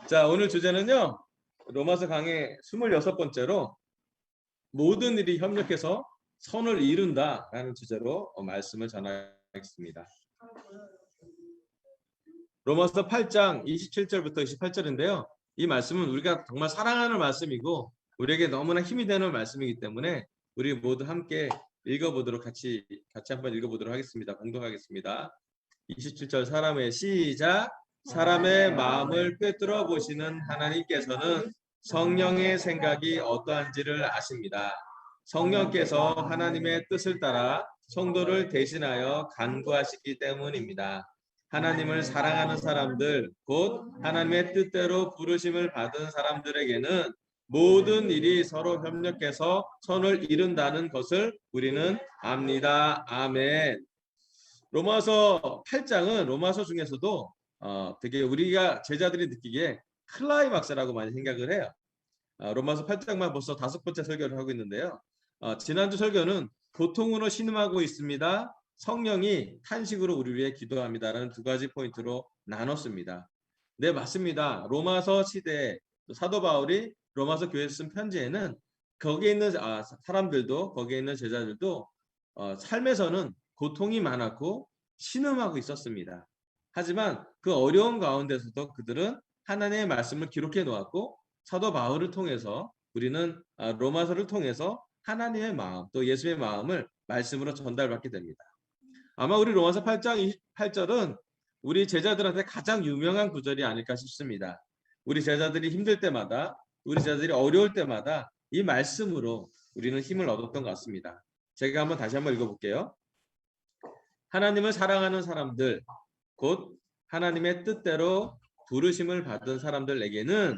자, 오늘 주제는요. 로마서 강의 26번째로 모든 일이 협력해서 선을 이룬다라는 주제로 말씀을 전하겠습니다. 로마서 8장 27절부터 28절인데요. 이 말씀은 우리가 정말 사랑하는 말씀이고 우리에게 너무나 힘이 되는 말씀이기 때문에 우리 모두 함께 읽어보도록 같이 한번 읽어보도록 하겠습니다. 공독하겠습니다. 27절 사람의 시작. 사람의 마음을 꿰뚫어 보시는 하나님께서는 성령의 생각이 어떠한지를 아십니다. 성령께서 하나님의 뜻을 따라 성도를 대신하여 간구하시기 때문입니다. 하나님을 사랑하는 사람들, 곧 하나님의 뜻대로 부르심을 받은 사람들에게는 모든 일이 서로 협력해서 선을 이룬다는 것을 우리는 압니다. 아멘. 로마서 8장은 로마서 중에서도 되게 우리가 제자들이 느끼기에 클라이막스라고 많이 생각을 해요. 로마서 8장만 벌써 5번째 설교를 하고 있는데요. 지난주 설교는 고통으로 신음하고 있습니다. 성령이 탄식으로 우리 위해 기도합니다라는 두 가지 포인트로 나눴습니다. 네, 맞습니다. 로마서 시대에 사도 바울이 로마서 교회에 쓴 편지에는 거기에 있는 사람들도 거기에 있는 제자들도 삶에서는 고통이 많았고 신음하고 있었습니다. 하지만 그 어려운 가운데서도 그들은 하나님의 말씀을 기록해 놓았고 사도 바울을 통해서 우리는 로마서를 통해서 하나님의 마음 또 예수의 마음을 말씀으로 전달받게 됩니다. 아마 우리 로마서 8장 28절은 우리 제자들한테 가장 유명한 구절이 아닐까 싶습니다. 우리 제자들이 힘들 때마다 우리 제자들이 어려울 때마다 이 말씀으로 우리는 힘을 얻었던 것 같습니다. 제가 다시 한번 읽어볼게요. 하나님을 사랑하는 사람들, 곧 하나님의 뜻대로 부르심을 받은 사람들에게는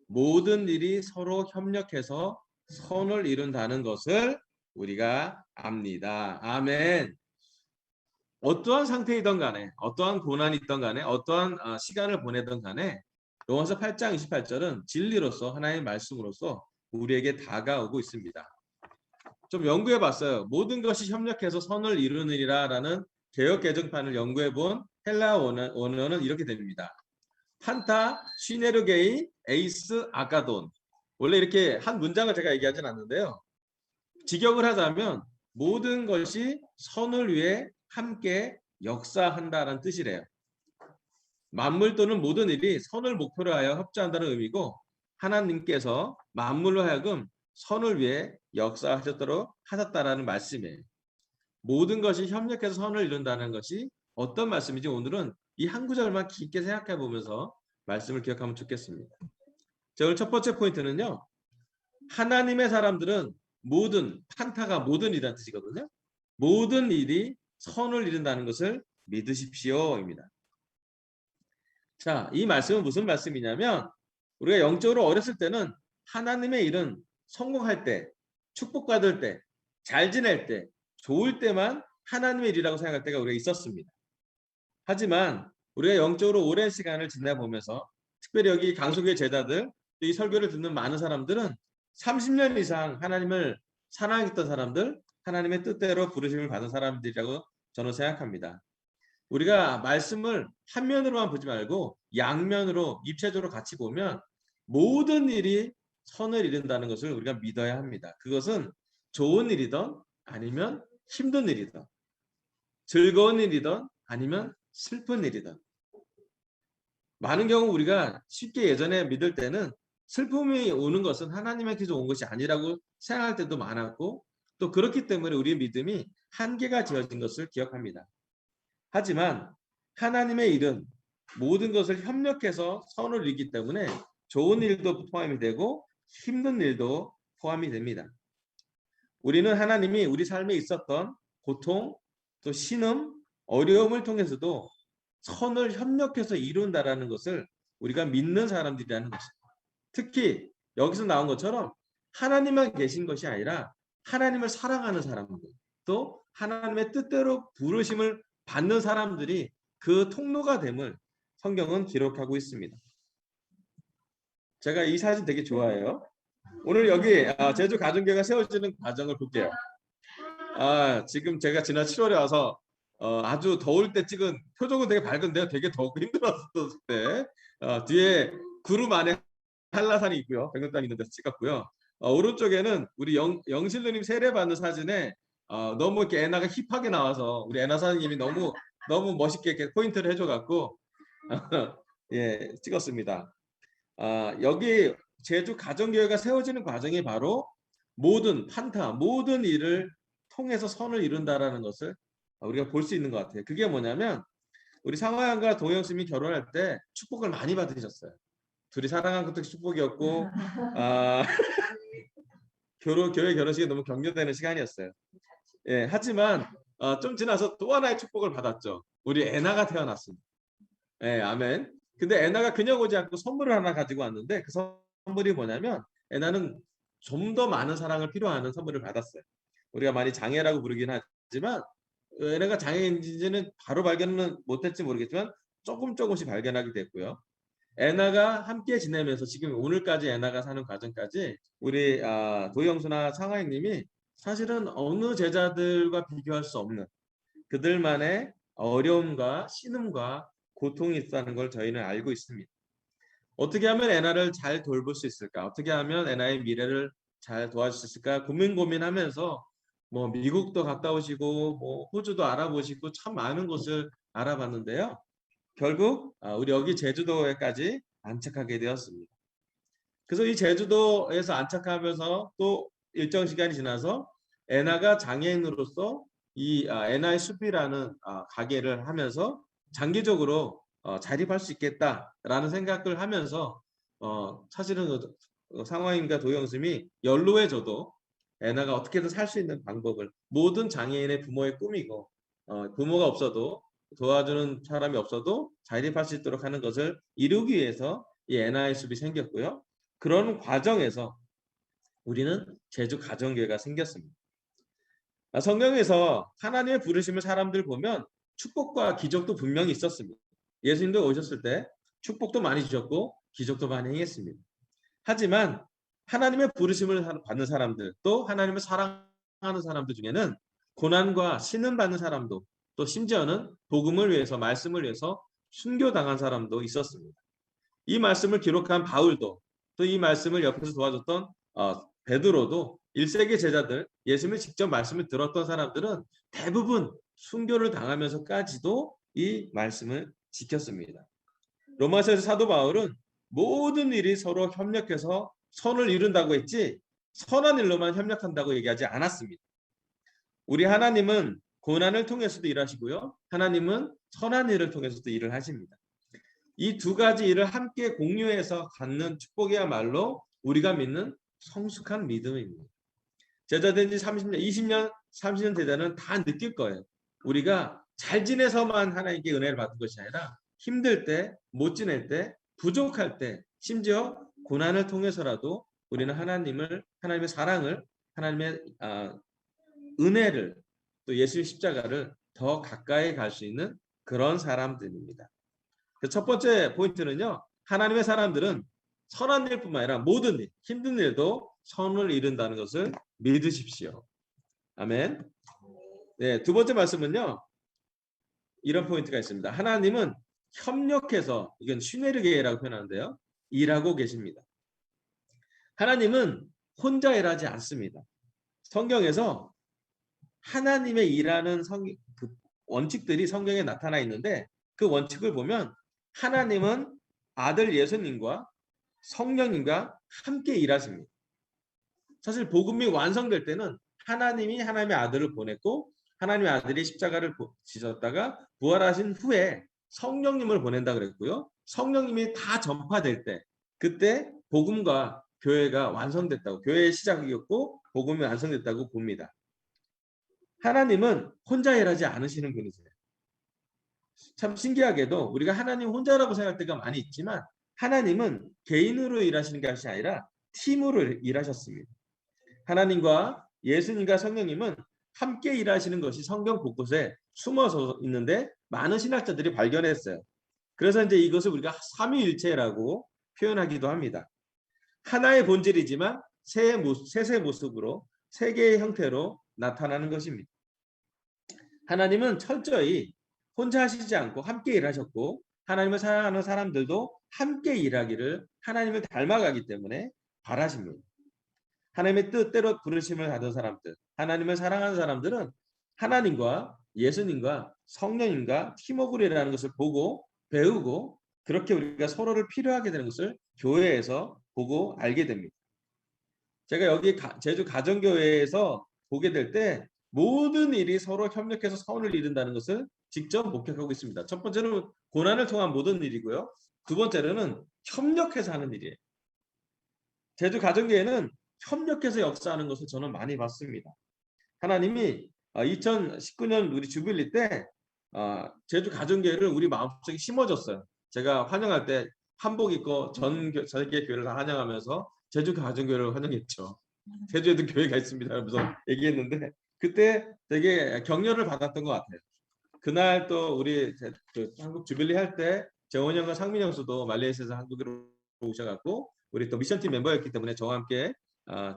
모든 일이 서로 협력해서 선을 이룬다는 것을 우리가 압니다. 아멘. 어떠한 상태이든 간에 어떠한 고난이 있든 간에 어떠한 시간을 보내든 간에 로마서 8장 28절은 진리로서 하나님의 말씀으로서 우리에게 다가오고 있습니다. 좀 연구해 봤어요. 모든 것이 협력해서 선을 이루느니라 라는 개역 개정판을 연구해 본 헬라 원어는 이렇게 됩니다. 판타 시네르게이 에이스 아가돈. 원래 이렇게 한 문장을 제가 얘기하진 않는데요. 직역을 하자면 모든 것이 선을 위해 함께 역사한다는 뜻이래요. 만물 또는 모든 일이 선을 목표로 하여 협조한다는 의미고 하나님께서 만물로 하여금 선을 위해 역사하셨도록 하셨다라는 말씀이에요. 모든 것이 협력해서 선을 이룬다는 것이 어떤 말씀인지 오늘은 이 한 구절만 깊게 생각해 보면서 말씀을 기억하면 좋겠습니다. 자, 오늘 첫 번째 포인트는요. 하나님의 사람들은 모든, 판타가 모든 이라는 뜻이거든요. 모든 일이 선을 이룬다는 것을 믿으십시오입니다. 자, 이 말씀은 무슨 말씀이냐면 우리가 영적으로 어렸을 때는 하나님의 일은 성공할 때, 축복받을 때, 잘 지낼 때, 좋을 때만 하나님의 일이라고 생각할 때가 우리가 있었습니다. 하지만 우리가 영적으로 오랜 시간을 지내보면서 특별히 여기 강소교회 제자들, 이 설교를 듣는 많은 사람들은 30년 이상 하나님을 사랑했던 사람들, 하나님의 뜻대로 부르심을 받은 사람들이라고 저는 생각합니다. 우리가 말씀을 한 면으로만 보지 말고 양면으로 입체적으로 같이 보면 모든 일이 선을 이룬다는 것을 우리가 믿어야 합니다. 그것은 좋은 일이든 아니면 힘든 일이든 즐거운 일이든 아니면 슬픈 일이든 많은 경우 우리가 쉽게 예전에 믿을 때는 슬픔이 오는 것은 하나님께서 온 것이 아니라고 생각할 때도 많았고 또 그렇기 때문에 우리의 믿음이 한계가 지어진 것을 기억합니다. 하지만 하나님의 일은 모든 것을 협력해서 선을 이루기 때문에 좋은 일도 포함이 되고 힘든 일도 포함이 됩니다. 우리는 하나님이 우리 삶에 있었던 고통, 또 신음, 어려움을 통해서도 선을 협력해서 이룬다라는 것을 우리가 믿는 사람들이라는 것입니다. 특히 여기서 나온 것처럼 하나님만 계신 것이 아니라 하나님을 사랑하는 사람들, 또 하나님의 뜻대로 부르심을 받는 사람들이 그 통로가 됨을 성경은 기록하고 있습니다. 제가 이 사진 되게 좋아해요. 오늘 여기 제주 가정교회가 세워지는 과정을 볼게요. 지금 제가 지난 7월에 와서 아주 더울 때 찍은 표정은 되게 밝은데요. 되게 더웠고 힘들었을 때 뒤에 구름 안에 한라산이 있고요. 백록담이 있는 데서 찍었고요. 오른쪽에는 우리 영실루님 세례 받는 사진에 너무 이렇게 애나가 힙하게 나와서 우리 애나 사장님이 너무 멋있게 이렇게 포인트를 해줘갖고 예 찍었습니다. 여기 제주 가정교회가 세워지는 과정이 바로 모든 일을 통해서 선을 이룬다라는 것을 우리가 볼 수 있는 것 같아요. 그게 뭐냐면 우리 상화양과 동영심이 결혼할 때 축복을 많이 받으셨어요. 둘이 사랑한 것도 축복이었고 교회 결혼식이 너무 격려되는 시간이었어요. 예, 하지만 좀 지나서 또 하나의 축복을 받았죠. 우리 애나가 태어났습니다. 예, 아멘. 근데 애나가 그냥 오지 않고 선물을 하나 가지고 왔는데 그 선물이 뭐냐면 애나는 좀 더 많은 사랑을 필요하는 선물을 받았어요. 우리가 많이 장애라고 부르긴 하지만 애나가 장애인지는 바로 발견은 못했지 모르겠지만 조금씩 발견하게 됐고요. 애나가 함께 지내면서 지금 오늘까지 애나가 사는 과정까지 우리 도영수나 상하이님이 사실은 어느 제자들과 비교할 수 없는 그들만의 어려움과 신음과 고통이 있다는 걸 저희는 알고 있습니다. 어떻게 하면 애나를 잘 돌볼 수 있을까? 어떻게 하면 애나의 미래를 잘 도와줄 수 있을까? 고민하면서 뭐 미국도 갔다 오시고 뭐 호주도 알아보시고 참 많은 곳을 알아봤는데요. 결국 우리 여기 제주도에까지 안착하게 되었습니다. 그래서 이 제주도에서 안착하면서 또 일정 시간이 지나서 애나가 장애인으로서 이 애나의 숲이라는 가게를 하면서 장기적으로 자립할 수 있겠다라는 생각을 하면서 사실은 상화임과 도영심이 연로해져도 애나가 어떻게든 살 수 있는 방법을 모든 장애인의 부모의 꿈이고 부모가 없어도 도와주는 사람이 없어도 자립할 수 있도록 하는 것을 이루기 위해서 이 애나의 숲이 생겼고요. 그런 과정에서 우리는 제주 가정교회가 생겼습니다. 성경에서 하나님의 부르심을 사람들 보면 축복과 기적도 분명히 있었습니다. 예수님도 오셨을 때 축복도 많이 주셨고 기적도 많이 행했습니다. 하지만 하나님의 부르심을 받는 사람들 또 하나님을 사랑하는 사람들 중에는 고난과 신음 받는 사람도 또 심지어는 복음을 위해서 말씀을 위해서 순교당한 사람도 있었습니다. 이 말씀을 기록한 바울도 또 이 말씀을 옆에서 도와줬던 베드로도 1세기 제자들 예수님의 직접 말씀을 들었던 사람들은 대부분 순교를 당하면서까지도 이 말씀을 지켰습니다. 로마서에서 사도 바울은 모든 일이 서로 협력해서 선을 이룬다고 했지 선한 일로만 협력한다고 얘기하지 않았습니다. 우리 하나님은 고난을 통해서도 일하시고요. 하나님은 선한 일을 통해서도 일을 하십니다. 이 두 가지 일을 함께 공유해서 갖는 축복이야말로 우리가 믿는 성숙한 믿음입니다. 제자된 지 30년, 20년, 30년 제자는 다 느낄 거예요. 우리가 잘 지내서만 하나님께 은혜를 받은 것이 아니라 힘들 때, 못 지낼 때, 부족할 때, 심지어 고난을 통해서라도 우리는 하나님의 사랑을, 하나님의 은혜를, 또 예수의 십자가를 더 가까이 갈 수 있는 그런 사람들입니다. 첫 번째 포인트는요. 하나님의 사람들은 선한 일뿐만 아니라 모든 일, 힘든 일도 선을 이룬다는 것을 믿으십시오. 아멘. 네, 두 번째 말씀은요. 이런 포인트가 있습니다. 하나님은 협력해서 이건 시네르게라고 표현하는데요. 일하고 계십니다. 하나님은 혼자 일하지 않습니다. 성경에서 하나님의 일하는 원칙들이 성경에 나타나 있는데 그 원칙을 보면 하나님은 아들 예수님과 성령님과 함께 일하십니다. 사실 복음이 완성될 때는 하나님이 하나님의 아들을 보냈고 하나님의 아들이 십자가를 지셨다가 부활하신 후에 성령님을 보낸다 그랬고요. 성령님이 다 전파될 때 그때 복음과 교회가 완성됐다고 교회의 시작이었고 복음이 완성됐다고 봅니다. 하나님은 혼자 일하지 않으시는 분이세요. 참 신기하게도 우리가 하나님 혼자라고 생각할 때가 많이 있지만 하나님은 개인으로 일하시는 것이 아니라 팀으로 일하셨습니다. 하나님과 예수님과 성령님은 함께 일하시는 것이 성경 곳곳에 숨어서 있는데 많은 신학자들이 발견했어요. 그래서 이제 이것을 우리가 삼위일체라고 표현하기도 합니다. 하나의 본질이지만 세세 모습으로 세 개의 형태로 나타나는 것입니다. 하나님은 철저히 혼자 하시지 않고 함께 일하셨고 하나님을 사랑하는 사람들도 함께 일하기를 하나님을 닮아가기 때문에 바라십니다. 하나님의 뜻대로 부르심을 받은 사람들, 하나님을 사랑하는 사람들은 하나님과 예수님과 성령님과 팀워크를 일하는 것을 보고 배우고 그렇게 우리가 서로를 필요하게 되는 것을 교회에서 보고 알게 됩니다. 제가 여기 제주 가정교회에서 보게 될 때 모든 일이 서로 협력해서 선을 이룬다는 것을 직접 목격하고 있습니다. 첫 번째는 고난을 통한 모든 일이고요. 두 번째로는 협력해서 하는 일이에요. 제주 가정교회는 협력해서 역사하는 것을 저는 많이 봤습니다. 하나님이 2019년 우리 주빌리 때 제주 가정교회를 우리 마음속에 심어줬어요. 제가 환영할 때 한복 입고 전 세계 교회를 다 환영하면서 제주 가정교회를 환영했죠. 제주에도 교회가 있습니다. 그러면서 얘기했는데 그때 되게 격려를 받았던 것 같아요. 그날 또 우리 한국 주빌리 할 때 재원 형과 상민 형수도 말레이시아에서 한국으로 오셔갖고 우리 또 미션팀 멤버였기 때문에 저와 함께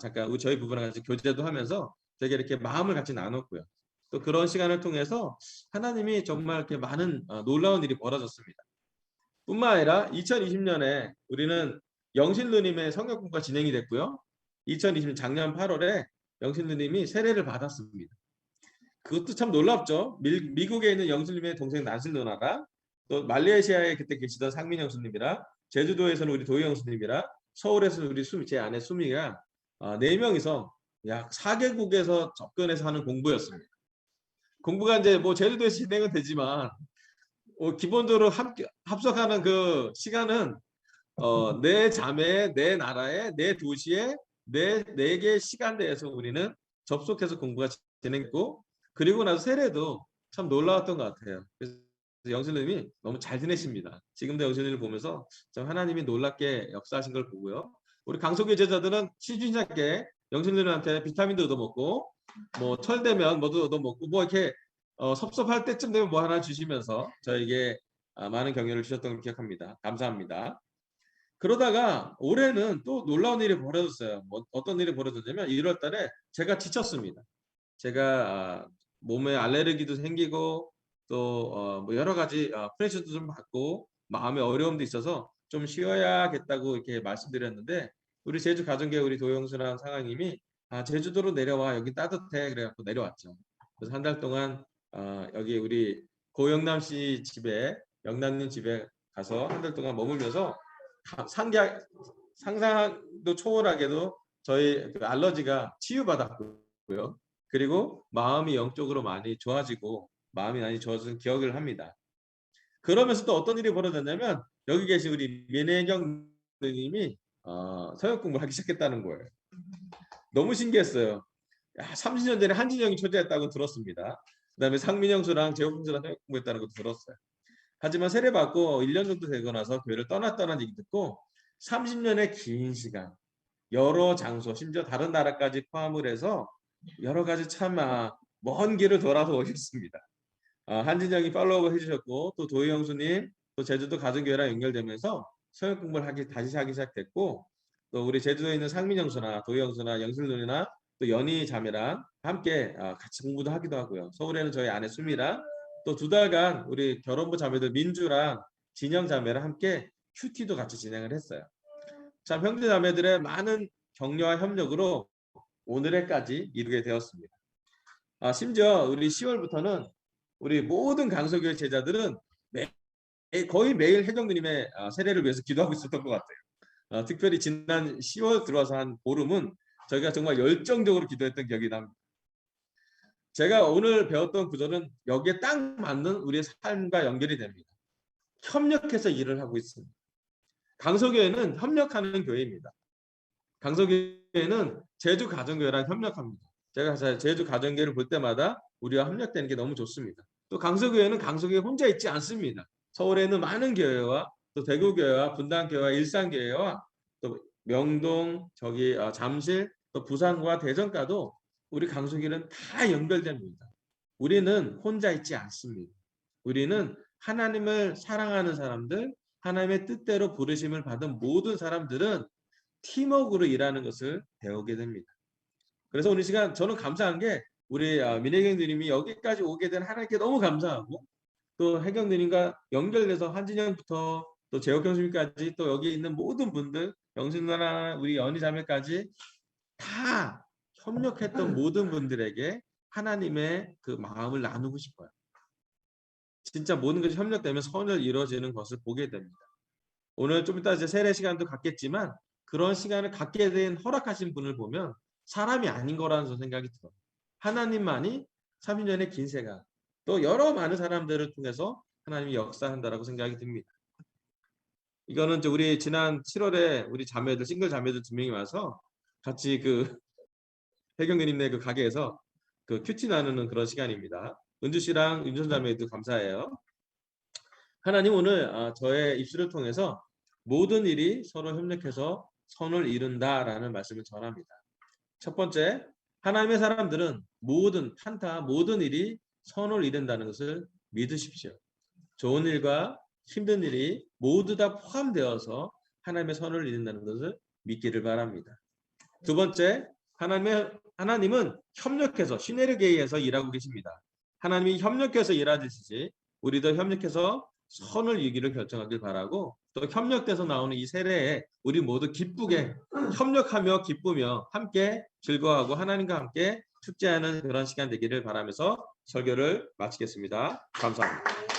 잠깐 저희 부부랑 같이 교제도 하면서 되게 이렇게 마음을 같이 나눴고요. 또 그런 시간을 통해서 하나님이 정말 이렇게 많은 놀라운 일이 벌어졌습니다. 뿐만 아니라 2020년에 우리는 영신누님의 성역 공부가 진행이 됐고요. 2020년 작년 8월에 영신누님이 세례를 받았습니다. 그것도 참 놀랍죠. 미국에 있는 영신님의 동생 난실 누나가 또 말레이시아에 그때 계시던 상민 형수님이랑 제주도에서는 우리 도희 형수님이랑 서울에서는 우리 제 아내 수미가 4명이서 약 4개국에서 접근해서 하는 공부였습니다. 공부가 이제 뭐 제주도에서 진행은 되지만 기본적으로 합석하는 그 시간은 내 자매의 내 나라의 내 도시의 네 개의 시간대에서 우리는 접속해서 공부가 진행했고 그리고 나서 세례도 참 놀라웠던 것 같아요. 그래서 영신님이 너무 잘 지내십니다. 지금도 영신님을 보면서 참 하나님이 놀랍게 역사하신 걸 보고요. 우리 강석의 제자들은 시주인장께 영신님한테 비타민도 얻어먹고 뭐 철되면 뭐도 얻어먹고 뭐 이렇게 섭섭할 때쯤 되면 뭐 하나 주시면서 저에게 많은 격려를 주셨던 걸 기억합니다. 감사합니다. 그러다가 올해는 또 놀라운 일이 벌어졌어요. 뭐 어떤 일이 벌어졌냐면 1월 달에 제가 지쳤습니다. 제가 몸에 알레르기도 생기고 또 뭐 여러 가지 프레셔도 좀 받고 마음의 어려움도 있어서 좀 쉬어야겠다고 이렇게 말씀드렸는데 우리 제주 가정교회 우리 도영수랑 상황님이 제주도로 내려와 여기 따뜻해 그래갖고 내려왔죠. 그래서 한 달 동안 여기 우리 고영남 씨 집에 영남님 집에 가서 한 달 동안 머물면서 상상도 초월하게도 저희 그 알러지가 치유받았고요. 그리고 마음이 영적으로 많이 좋아지고 마음이 많이 좋아진 기억을 합니다. 그러면서 또 어떤 일이 벌어졌냐면 여기 계신 우리 민혜경 님이 서역 공부를 하기 시작했다는 거예요. 너무 신기했어요. 30년 전에 한진영이 초대했다고 들었습니다. 그다음에 상민영수랑 재호풍수랑 서역 공부했다는 것도 들었어요. 하지만 세례받고 1년 정도 되고 나서 교회를 떠났다는 얘기 듣고 30년의 긴 시간 여러 장소 심지어 다른 나라까지 포함을 해서 여러 가지 참 먼 길을 돌아서 오셨습니다. 한진영이 팔로우 해주셨고 또 도희 형수님 또 제주도 가정교회랑 연결되면서 서역 공부를 다시 하기 시작됐고 또 우리 제주도에 있는 상민 형수나 도희 형수나 영실 누이나 또 연희 자매랑 함께 같이 공부도 하기도 하고요. 서울에는 저희 아내 수미랑 또 2달간 우리 결혼부 자매들 민주랑 진영 자매랑 함께 큐티도 같이 진행을 했어요. 참 형제 자매들의 많은 격려와 협력으로 오늘에까지 이루게 되었습니다. 심지어 우리 10월부터는 우리 모든 강서교회 제자들은 거의 매일 혜정누님의 세례를 위해서 기도하고 있었던 것 같아요. 특별히 지난 10월 들어와서 한 보름은 저희가 정말 열정적으로 기도했던 기억이 납니다. 제가 오늘 배웠던 구절은 여기에 딱 맞는 우리의 삶과 연결이 됩니다. 협력해서 일을 하고 있습니다. 강서교회는 협력하는 교회입니다. 강서교회는 제주 가정교회랑 협력합니다. 제가 제주 가정교회를 볼 때마다 우리와 협력되는 게 너무 좋습니다. 또 강서교회는 강서교회 혼자 있지 않습니다. 서울에는 많은 교회와 또 대구교회와 분당교회와 일산교회와 또 명동, 잠실, 또 부산과 대전과도 우리 강서교회는 다 연결됩니다. 우리는 혼자 있지 않습니다. 우리는 하나님을 사랑하는 사람들, 하나님의 뜻대로 부르심을 받은 모든 사람들은 팀워크로 일하는 것을 배우게 됩니다. 그래서 오늘 시간 저는 감사한 게 우리 민혜경 누님이 여기까지 오게 된 하나님께 너무 감사하고 또 혜경 누님과 연결돼서 한진영부터 또 재혁 형수님까지 또 여기 있는 모든 분들 영신 누나 우리 연희 자매까지 다 협력했던 모든 분들에게 하나님의 그 마음을 나누고 싶어요. 진짜 모든 것이 협력되면 선을 이루어지는 것을 보게 됩니다. 오늘 좀 이따 이제 세례 시간도 갖겠지만 그런 시간을 갖게 된 허락하신 분을 보면 사람이 아닌 거라는 생각이 들어요. 하나님만이 30년의 긴 세간 또 여러 많은 사람들을 통해서 하나님이 역사한다라고 생각이 듭니다. 이거는 이제 우리 지난 7월에 우리 자매들 싱글 자매들 2명이 와서 같이 그 혜경 누님네 그 가게에서 그 큐티 나누는 그런 시간입니다. 은주 씨랑 윤선 자매도 감사해요. 하나님 오늘 저의 입술을 통해서 모든 일이 서로 협력해서 선을 이룬다라는 말씀을 전합니다. 첫 번째, 하나님의 사람들은 모든 일이 선을 이룬다는 것을 믿으십시오. 좋은 일과 힘든 일이 모두 다 포함되어서 하나님의 선을 이룬다는 것을 믿기를 바랍니다. 두 번째, 하나님은 협력해서 시네르게이에서 일하고 계십니다. 하나님이 협력해서 일하듯이 우리도 협력해서 선을 이루기를 결정하길 바라고 또 협력돼서 나오는 이 세례에 우리 모두 기쁘게 협력하며 기쁘며 함께 즐거워하고 하나님과 함께 축제하는 그런 시간 되기를 바라면서 설교를 마치겠습니다. 감사합니다.